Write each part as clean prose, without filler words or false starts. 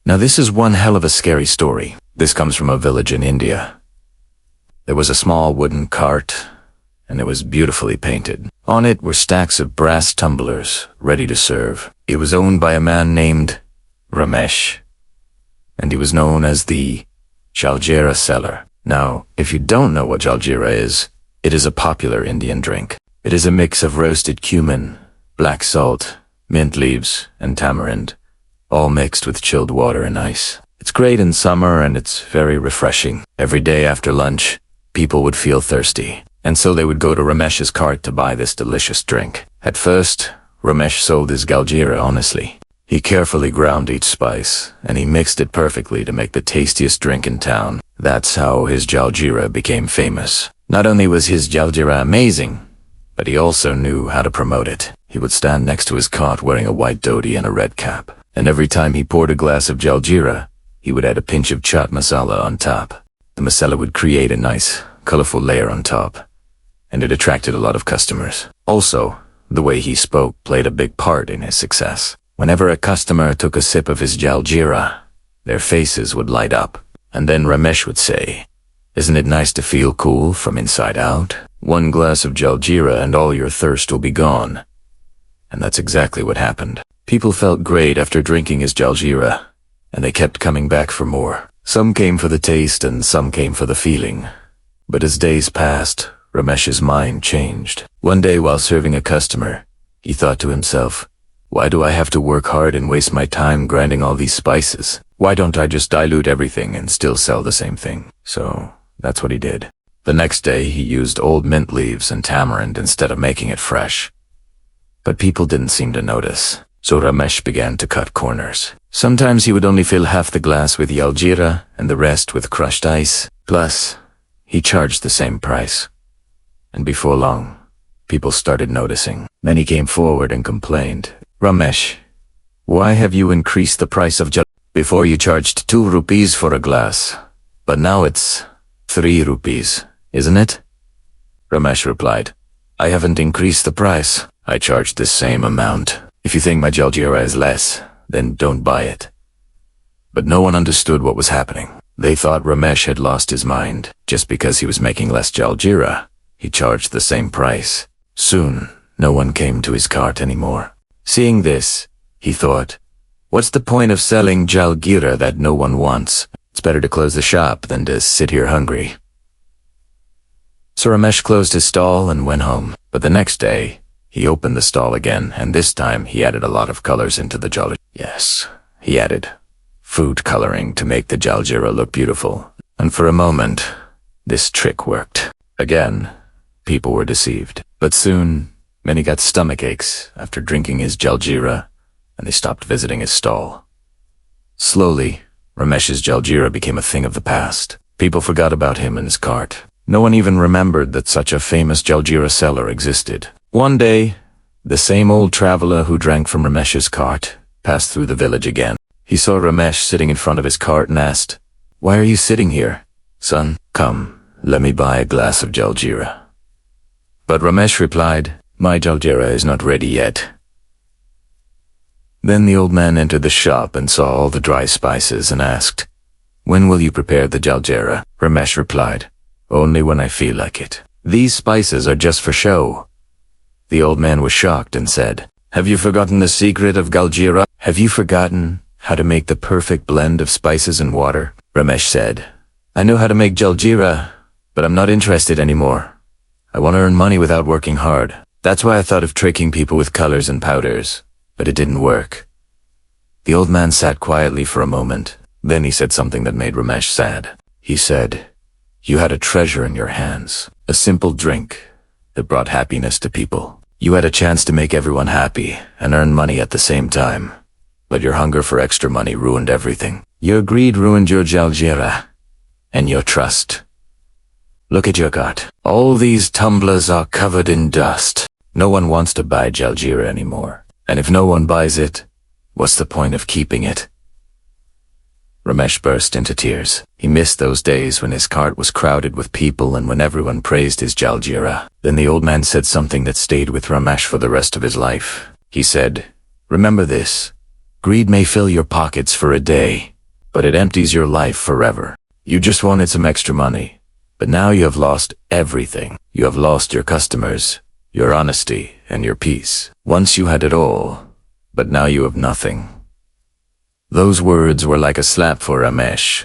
Now this is one hell of a scary story. This comes from a village in India. There was a small wooden cart, and it was beautifully painted. On it were stacks of brass tumblers, ready to serve. It was owned by a man named Ramesh, and he was known as the Jaljeera Seller. Now, if you don't know what Jaljeera is, it is a popular Indian drink. It is a mix of roasted cumin, black salt, mint leaves, and tamarind, all mixed with chilled water and ice. It's great in summer and it's very refreshing. Every day after lunch, people would feel thirsty, and so they would go to Ramesh's cart to buy this delicious drink. At first, Ramesh sold his Jaljeera honestly. He carefully ground each spice, and he mixed it perfectly to make the tastiest drink in town. That's how his Jaljeera became famous. Not only was his Jaljeera amazing, but he also knew how to promote it. He would stand next to his cart wearing a white dhoti and a red cap, and every time he poured a glass of Jaljeera, he would add a pinch of chaat masala on top. The masala would create a nice, colorful layer on top, and it attracted a lot of customers. Also, the way he spoke played a big part in his success. Whenever a customer took a sip of his Jaljeera, their faces would light up, and then Ramesh would say, "Isn't it nice to feel cool from inside out? One glass of Jaljeera and all your thirst will be gone." And that's exactly what happened. People felt great after drinking his Jaljeera, and they kept coming back for more. Some came for the taste and some came for the feeling. But as days passed, Ramesh's mind changed. One day while serving a customer, he thought to himself, "Why do I have to work hard and waste my time grinding all these spices? Why don't I just dilute everything and still sell the same thing?" So that's what he did. The next day he used old mint leaves and tamarind instead of making it fresh. But people didn't seem to notice, so Ramesh began to cut corners. Sometimes he would only fill half the glass with Jaljeera and the rest with crushed ice. Plus, he charged the same price. And before long, people started noticing. Many came forward and complained, "Ramesh, why have you increased the price of Jaljeera? Before you charged 2 rupees for a glass, but now it's 3 rupees, isn't it?" Ramesh replied, "I haven't increased the price. I charged the same amount. If you think my Jaljeera is less, then don't buy it." But no one understood what was happening. They thought Ramesh had lost his mind. Just because he was making less Jaljeera, he charged the same price. Soon, no one came to his cart anymore. Seeing this, he thought, "What's the point of selling Jaljeera that no one wants? It's better to close the shop than to sit here hungry." So Ramesh closed his stall and went home. But the next day, he opened the stall again, and this time he added a lot of colors into the Jaljeera. Yes, he added food coloring to make the Jaljeera look beautiful. And for a moment, this trick worked. Again, people were deceived. But soon, many got stomach aches after drinking his Jaljeera, and they stopped visiting his stall. Slowly, Ramesh's Jaljeera became a thing of the past. People forgot about him and his cart. No one even remembered that such a famous Jaljeera seller existed. One day, the same old traveler who drank from Ramesh's cart passed through the village again. He saw Ramesh sitting in front of his cart and asked, "Why are you sitting here, son? Come, let me buy a glass of Jaljeera." But Ramesh replied, "My Jaljeera is not ready yet." Then the old man entered the shop and saw all the dry spices and asked, "When will you prepare the Jaljeera?" Ramesh replied, "Only when I feel like it. These spices are just for show." The old man was shocked and said, "Have you forgotten the secret of Jaljeera? Have you forgotten how to make the perfect blend of spices and water?" Ramesh said, "I know how to make Jaljeera, but I'm not interested anymore. I want to earn money without working hard. That's why I thought of tricking people with colors and powders, but it didn't work." The old man sat quietly for a moment. Then he said something that made Ramesh sad. He said, "You had a treasure in your hands, a simple drink that brought happiness to people. You had a chance to make everyone happy and earn money at the same time. But your hunger for extra money ruined everything. Your greed ruined your Jaljeera and your trust. Look at your cart. All these tumblers are covered in dust. No one wants to buy Jaljeera anymore. And if no one buys it, what's the point of keeping it?" Ramesh burst into tears. He missed those days when his cart was crowded with people and when everyone praised his Jaljeera. Then the old man said something that stayed with Ramesh for the rest of his life. He said, "Remember this. Greed may fill your pockets for a day, but it empties your life forever. You just wanted some extra money, but now you have lost everything. You have lost your customers, your honesty, and your peace. Once you had it all, but now you have nothing. Those words were like a slap for Ramesh.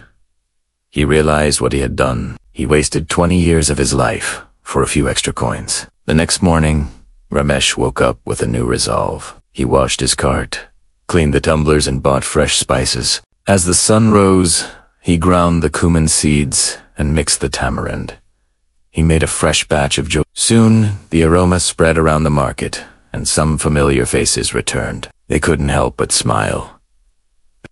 He realized what he had done. He wasted 20 years of his life for a few extra coins. The next morning, Ramesh woke up with a new resolve. He washed his cart, cleaned the tumblers, and bought fresh spices. As the sun rose, he ground the cumin seeds and mixed the tamarind. He made a fresh batch of joy. Soon, the aroma spread around the market, and some familiar faces returned. They couldn't help but smile.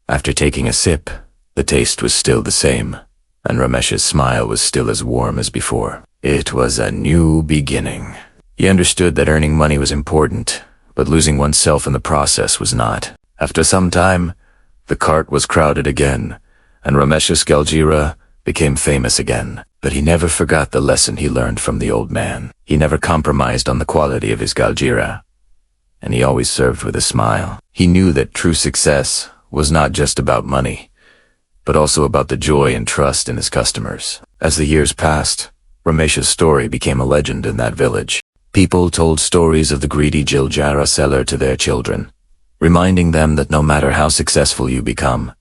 After taking a sip, the taste was still the same, and Ramesh's smile was still as warm as before. It was a new beginning. He understood that earning money was important, but losing oneself in the process was not. After some time, the cart was crowded again, and Ramesh's Jaljeera became famous again. But he never forgot the lesson he learned from the old man. He never compromised on the quality of his Jaljeera, and he always served with a smile. He knew that true success was not just about money, but also about the joy and trust in his customers. As the years passed, Ramesh's story became a legend in that village. People told stories of the Greedy Jaljeera Seller to their children, reminding them that no matter how successful you become,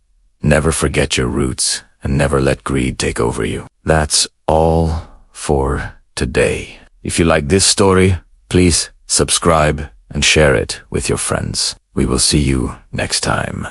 never forget your roots and never let greed take over you. That's all for today. If you like this story, please subscribe and share it with your friends. We will see you next time.